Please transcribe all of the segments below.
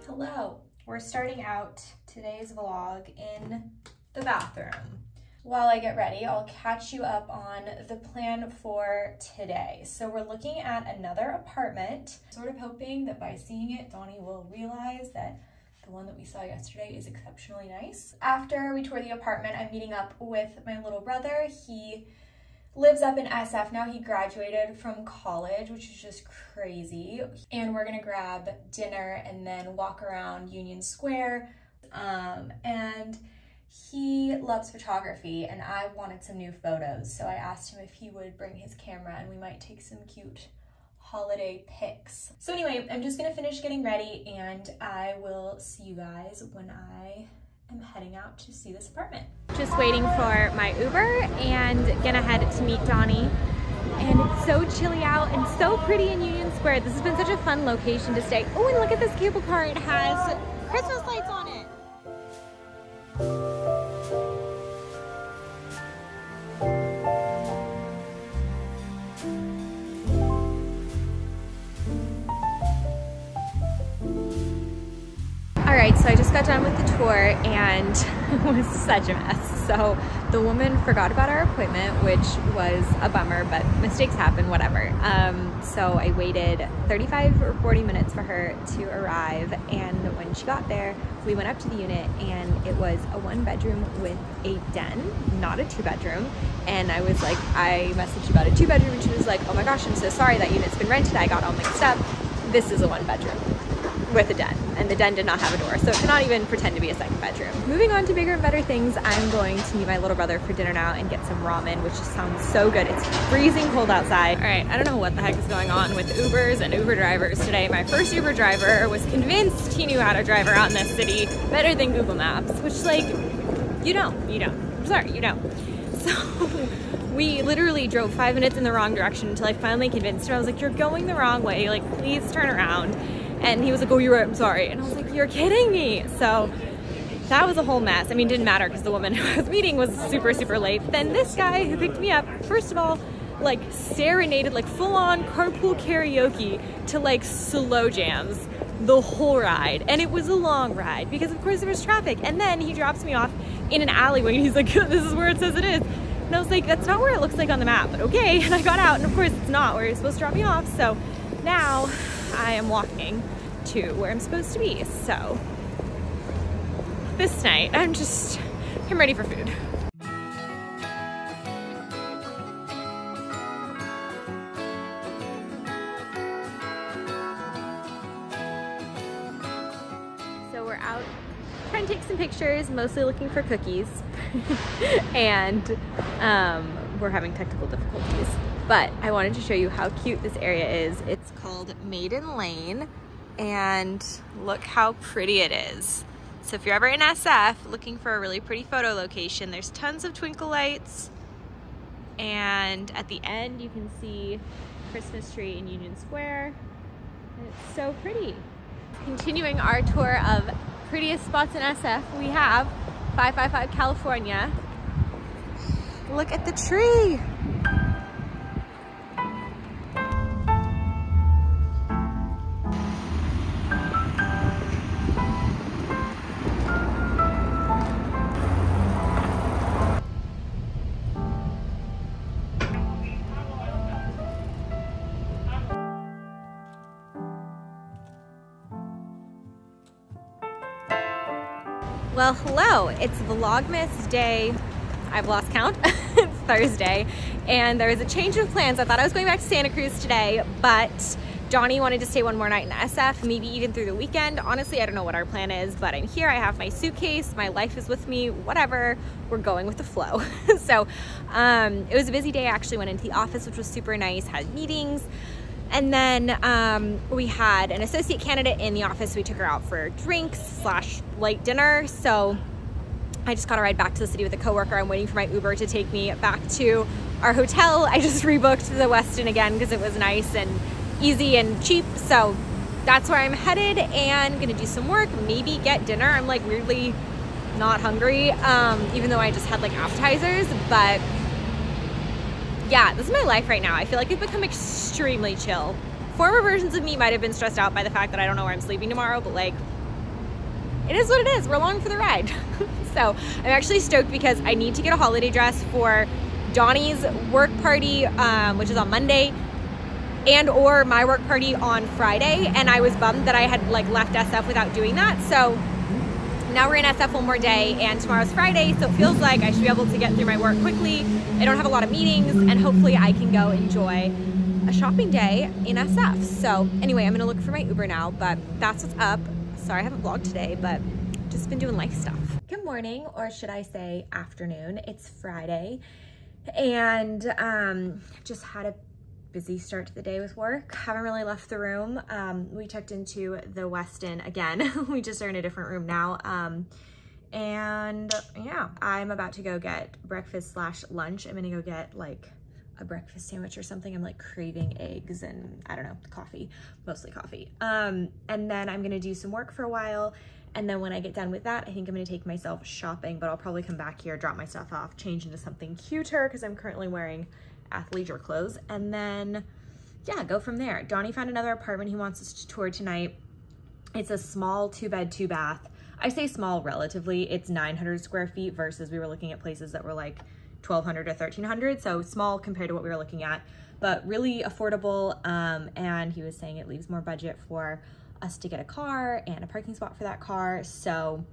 Hello, we're starting out today's vlog in the bathroom. While I get ready, I'll catch you up on the plan for today. So we're looking at another apartment, sort of hoping that by seeing it, Donnie will realize that the one that we saw yesterday is exceptionally nice. After we tour the apartment, I'm meeting up with my little brother. He lives up in SF now. He graduated from college, which is just crazy. And we're gonna grab dinner and then walk around Union Square. And he loves photography and I wanted some new photos. So I asked him if he would bring his camera and we might take some cute holiday pics. So anyway, I'm just gonna finish getting ready and I will see you guys when I am heading out to see this apartment. Just waiting for my Uber and gonna head to meet Donnie. And it's so chilly out and so pretty in Union Square. This has been such a fun location to stay. Oh, and look at this cable car. It has Christmas lights on it. Alright, so I just got done with the tour and it was such a mess. So the woman forgot about our appointment, which was a bummer, but mistakes happen, whatever. So I waited 35 or 40 minutes for her to arrive, and when she got there, we went up to the unit and it was a 1-bedroom with a den, not a 2-bedroom. And I was like, I messaged about a 2-bedroom and she was like, oh my gosh, I'm so sorry, that unit's been rented, I got all mixed up. This is a 1-bedroom with a den, and the den did not have a door, so it cannot even pretend to be a 2nd bedroom. Moving on to bigger and better things, I'm going to meet my little brother for dinner now and get some ramen, which just sounds so good. It's freezing cold outside. All right, I don't know what the heck is going on with Ubers and Uber drivers today. My first Uber driver was convinced he knew how to drive around this city better than Google Maps, which, like, you don't. I'm sorry, you don't. So we literally drove 5 minutes in the wrong direction until I finally convinced him. I was like, you're going the wrong way, like, please turn around. And he was like, oh, you're right, I'm sorry. And I was like, you're kidding me. So that was a whole mess. I mean, it didn't matter because the woman who I was meeting was super, super late. Then this guy who picked me up, first of all, like serenaded, like full on carpool karaoke to like slow jams the whole ride. And it was a long ride because of course there was traffic. And then he drops me off in an alleyway and he's like, this is where it says it is. And I was like, that's not where it looks like on the map, but okay. And I got out and of course it's not where you're supposed to drop me off. So now I am walking to where I'm supposed to be. So this night, I'm ready for food. So we're out trying to take some pictures, mostly looking for cookies. And we're having technical difficulties. But I wanted to show you how cute this area is. It's called Maiden Lane, and look how pretty it is. So if you're ever in SF looking for a really pretty photo location, there's tons of twinkle lights, and at the end you can see Christmas tree in Union Square, and it's so pretty. Continuing our tour of prettiest spots in SF, we have 555 California. Look at the tree. Well, hello, it's Vlogmas day, I've lost count, it's Thursday, and there was a change of plans. I thought I was going back to Santa Cruz today, but Donnie wanted to stay one more night in SF, maybe even through the weekend. Honestly, I don't know what our plan is, but I'm here, I have my suitcase, my life is with me, whatever, we're going with the flow. So it was a busy day. I actually went into the office, which was super nice, had meetings, And then we had an associate candidate in the office. We took her out for drinks / light dinner. So I just got a ride back to the city with a coworker. I'm waiting for my Uber to take me back to our hotel. I just rebooked the Westin again because it was nice and easy and cheap. So that's where I'm headed, and gonna do some work, maybe get dinner. I'm like weirdly not hungry, even though I just had like appetizers. But yeah, this is my life right now. I feel like I've become extremely chill. Former versions of me might have been stressed out by the fact that I don't know where I'm sleeping tomorrow, but like, it is what it is. We're along for the ride. So I'm actually stoked because I need to get a holiday dress for Donnie's work party, which is on Monday, and or my work party on Friday. And I was bummed that I had like left SF without doing that. So now we're in SF one more day, and tomorrow's Friday, so it feels like I should be able to get through my work quickly. I don't have a lot of meetings, and hopefully I can go enjoy a shopping day in SF. So anyway, I'm gonna look for my Uber now, but that's what's up. Sorry I haven't vlogged today, but just been doing life stuff. Good morning, or should I say afternoon. It's Friday, and just had a busy start to the day with work. Haven't really left the room. We checked into the Westin again. We just are in a different room now. And yeah, I'm about to go get breakfast / lunch. I'm gonna go get like a breakfast sandwich or something. I'm like craving eggs and I don't know, coffee, mostly coffee. And then I'm gonna do some work for a while. And then when I get done with that, I think I'm gonna take myself shopping, but I'll probably come back here, drop my stuff off, change into something cuter because I'm currently wearing athleisure clothes, and then yeah, go from there. Donnie found another apartment he wants us to tour tonight. It's a small 2-bed, 2-bath. I say small relatively. It's 900 square feet versus we were looking at places that were like 1,200 to 1,300, so small compared to what we were looking at, but really affordable. And he was saying it leaves more budget for us to get a car and a parking spot for that car. So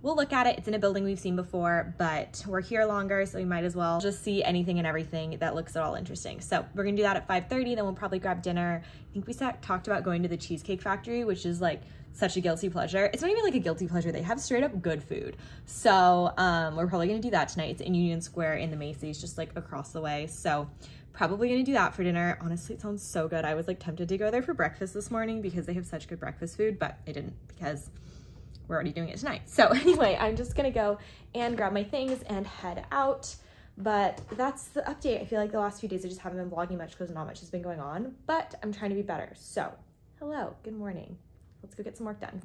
we'll look at it. It's in a building we've seen before, but we're here longer, so we might as well just see anything and everything that looks at all interesting. So we're gonna do that at 5:30, then we'll probably grab dinner. I think we talked about going to the Cheesecake Factory, which is like such a guilty pleasure. It's not even like a guilty pleasure. They have straight up good food. So we're probably gonna do that tonight. It's in Union Square in the Macy's, just like across the way. So probably gonna do that for dinner. Honestly, it sounds so good. I was like tempted to go there for breakfast this morning because they have such good breakfast food, but I didn't because we're already doing it tonight. So anyway, I'm just gonna go and grab my things and head out. But that's the update. I feel like the last few days I just haven't been vlogging much because not much has been going on, but I'm trying to be better. So hello, good morning. Let's go get some work done.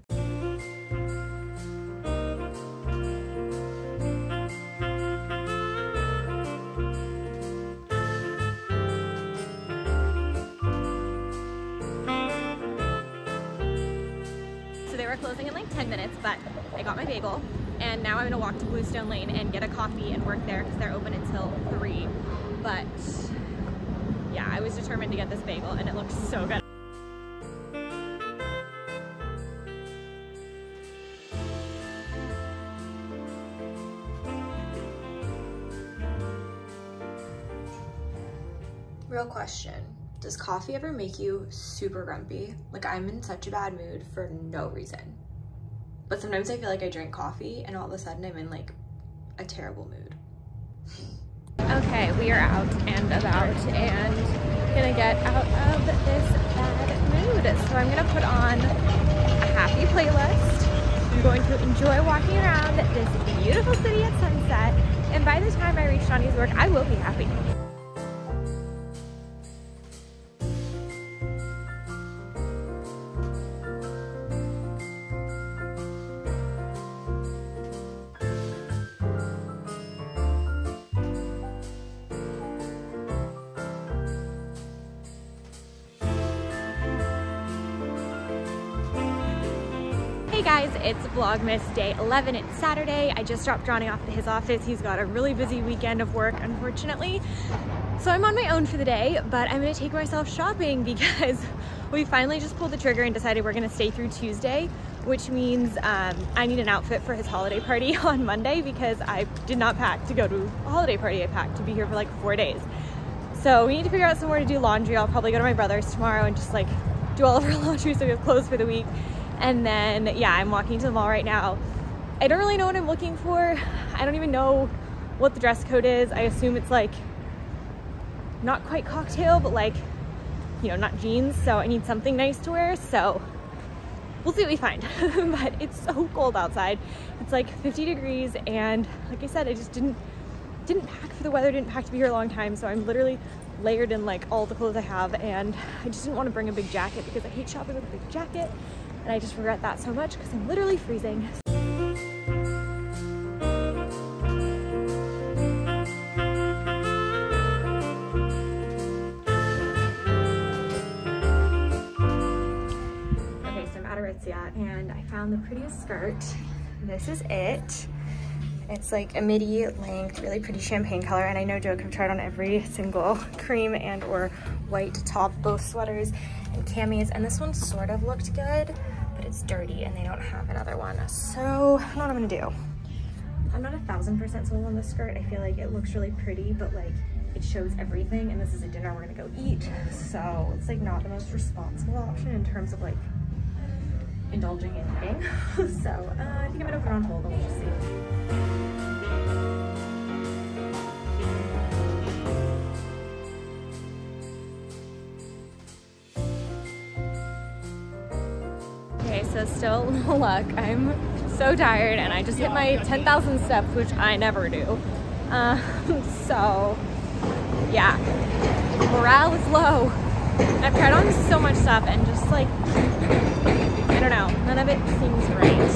Closing in like 10 minutes, but I got my bagel, and now I'm gonna walk to Bluestone Lane and get a coffee and work there because they're open until 3. But yeah, I was determined to get this bagel, and it looks so good. Real question. Does coffee ever make you super grumpy? Like, I'm in such a bad mood for no reason. But sometimes I feel like I drink coffee and all of a sudden I'm in like a terrible mood. Okay, we are out and about and gonna get out of this bad mood. So I'm gonna put on a happy playlist. I'm going to enjoy walking around this beautiful city at sunset. And by the time I reach Donnie's work, I will be happy. Hey guys, it's Vlogmas day 11. It's Saturday. I just dropped Johnny off at his office. He's got a really busy weekend of work, unfortunately. So I'm on my own for the day, but I'm gonna take myself shopping because we finally just pulled the trigger and decided we're gonna stay through Tuesday, which means I need an outfit for his holiday party on Monday because I did not pack to go to a holiday party. I packed to be here for like 4 days. So we need to figure out somewhere to do laundry. I'll probably go to my brother's tomorrow and just like do all of our laundry so we have clothes for the week. And then, yeah, I'm walking to the mall right now. I don't really know what I'm looking for. I don't even know what the dress code is. I assume it's like, not quite cocktail, but like you know, not jeans, so I need something nice to wear, so we'll see what we find. But it's so cold outside. It's like 50 degrees, and like I said, I just didn't pack for the weather, didn't pack to be here a long time, so I'm literally layered in like all the clothes I have, and I just didn't want to bring a big jacket because I hate shopping with a big jacket, and I just regret that so much because I'm literally freezing. Okay, so I'm at Graziella and I found the prettiest skirt. This is it. It's like a midi length, really pretty champagne color, and I know joke, I've tried on every single cream and or white top, both sweaters and camis, and this one sort of looked good, but it's dirty and they don't have another one. So I don't know what I'm gonna do. I'm not 1000% sold on this skirt. I feel like it looks really pretty, but like it shows everything, and this is a dinner we're gonna go eat, so it's like not the most responsible option in terms of like indulging in eating. So I think I'm gonna put it on hold and we'll just see. Okay, so still no luck. I'm so tired and I just hit my 10,000 steps, which I never do. So yeah, morale is low. I've tried on so much stuff and just like, I don't know, none of it seems right.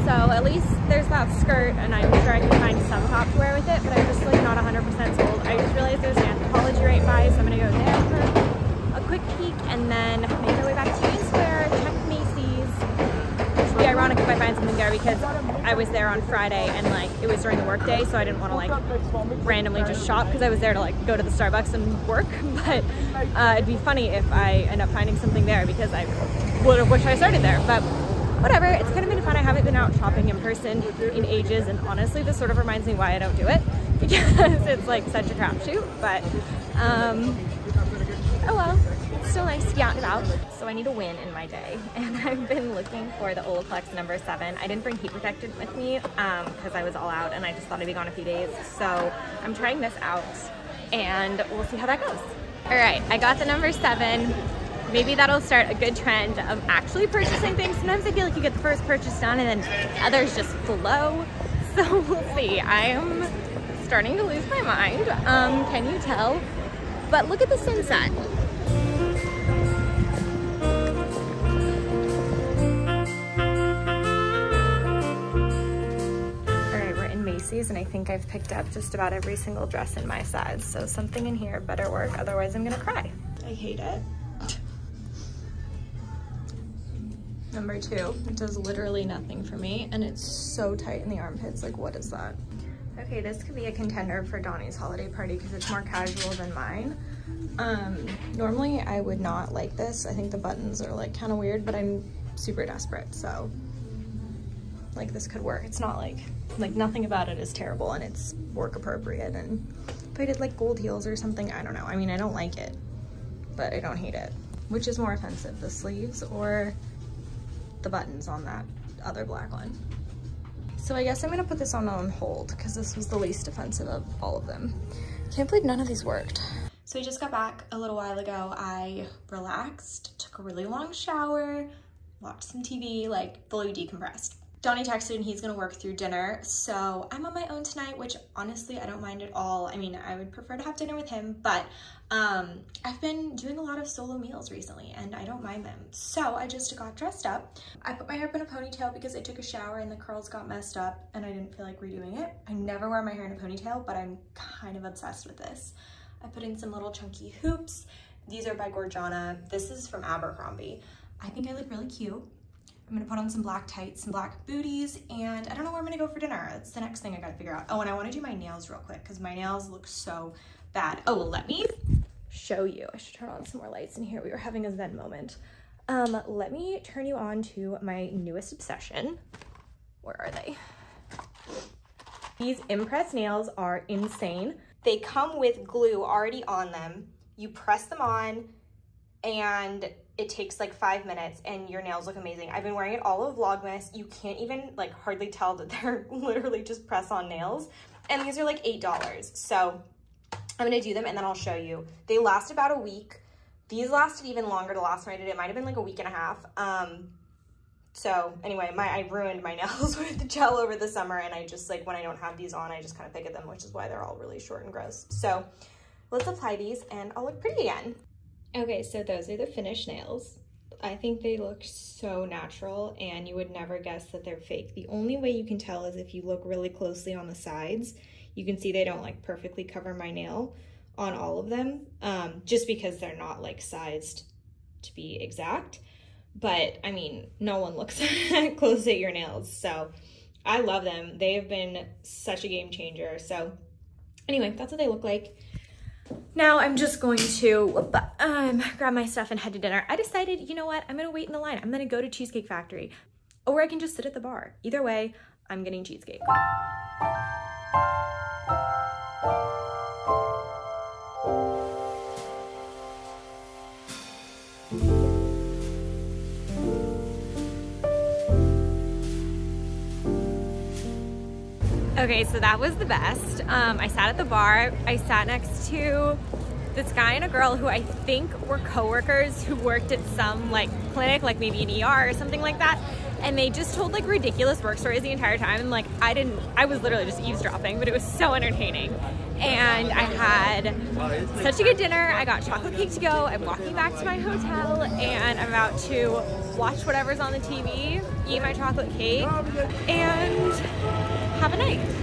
So at least there's that skirt, and I'm sure I can find some top to wear with it, but I'm just like not 100% sold. I just realized there's an Anthropologie right by, so I'm gonna go there for a quick peek and then make my way back to Union Square, check Macy's. It would be ironic if I find something there because I was there on Friday and like it was during the work day, so I didn't want to like randomly just shop because I was there to like go to the Starbucks and work. But it'd be funny if I end up finding something there because I would have wished I started there. But whatever, it's kind of been fun. I haven't been out shopping in person in ages, and honestly this sort of reminds me why I don't do it, because it's like such a crapshoot. But oh well, it's still nice to be out and about. So I need a win in my day, and I've been looking for the Olaplex number 7. I didn't bring heat protectant with me because I was all out and I just thought I'd be gone a few days, so I'm trying this out and we'll see how that goes. All right, I got the number 7. Maybe that'll start a good trend of actually purchasing things. Sometimes I feel like you get the first purchase done and then others just flow. So we'll see. I am starting to lose my mind. Can you tell? But look at the sunset. All right, we're in Macy's and I think I've picked up just about every single dress in my size. So something in here better work, otherwise I'm gonna cry. I hate it. Number 2, it does literally nothing for me, and it's so tight in the armpits. Like, what is that? Okay, this could be a contender for Donnie's holiday party because it's more casual than mine. Normally I would not like this. I think the buttons are like kind of weird, but I'm super desperate, so like this could work. It's not like nothing about it is terrible, and it's work appropriate. And if I did like gold heels or something, I don't know. I mean, I don't like it, but I don't hate it. Which is more offensive, the sleeves or the buttons on that other black one? So I guess I'm gonna put this on hold because this was the least offensive of all of them. Can't believe none of these worked. So I just got back a little while ago. I relaxed, took a really long shower, watched some TV, like fully decompressed. Donnie texted and he's gonna work through dinner, so I'm on my own tonight, which honestly I don't mind at all. I mean, I would prefer to have dinner with him, but I've been doing a lot of solo meals recently and I don't mind them. So I just got dressed up. I put my hair up in a ponytail because I took a shower and the curls got messed up and I didn't feel like redoing it. I never wear my hair in a ponytail, but I'm kind of obsessed with this. I put in some little chunky hoops. These are by Gorgiana. This is from Abercrombie. I think I look really cute. I'm gonna put on some black tights, some black booties, and I don't know where I'm gonna go for dinner. That's the next thing I gotta figure out. Oh, and I wanna do my nails real quick because my nails look so bad. Oh, well, let me show you. I should turn on some more lights in here. We were having a Zen moment. Let me turn you on to my newest obsession. Where are they? These Impress nails are insane. They come with glue already on them. You press them on and it takes like 5 minutes and your nails look amazing. I've been wearing it all of Vlogmas. You can't even like hardly tell that they're literally just press on nails. And these are like $8. So I'm gonna do them and then I'll show you. They last about a week. These lasted even longer the last time I did it. It might have been like a week and a half. So anyway, I ruined my nails with the gel over the summer, and I just like, when I don't have these on, I just kind of pick at them, which is why they're all really short and gross. So let's apply these and I'll look pretty again. Okay, so those are the finished nails. I think they look so natural, and you would never guess that they're fake. The only way you can tell is if you look really closely on the sides. You can see they don't like perfectly cover my nail on all of them, just because they're not like sized to be exact. But I mean, no one looks close at your nails, so I love them. They have been such a game changer. So anyway, that's what they look like. Now I'm just going to grab my stuff and head to dinner. I decided, you know what, I'm gonna wait in the line. I'm gonna go to Cheesecake Factory, or I can just sit at the bar. Either way, I'm getting cheesecake. Okay, so that was the best. I sat at the bar. I sat next to this guy and a girl who I think were coworkers who worked at some like clinic, like maybe an ER or something like that. And they just told like ridiculous work stories the entire time. And like, I was literally just eavesdropping, but it was so entertaining. And I had such a good dinner. I got chocolate cake to go. I'm walking back to my hotel, and I'm about to watch whatever's on the TV, eat my chocolate cake, and have a night.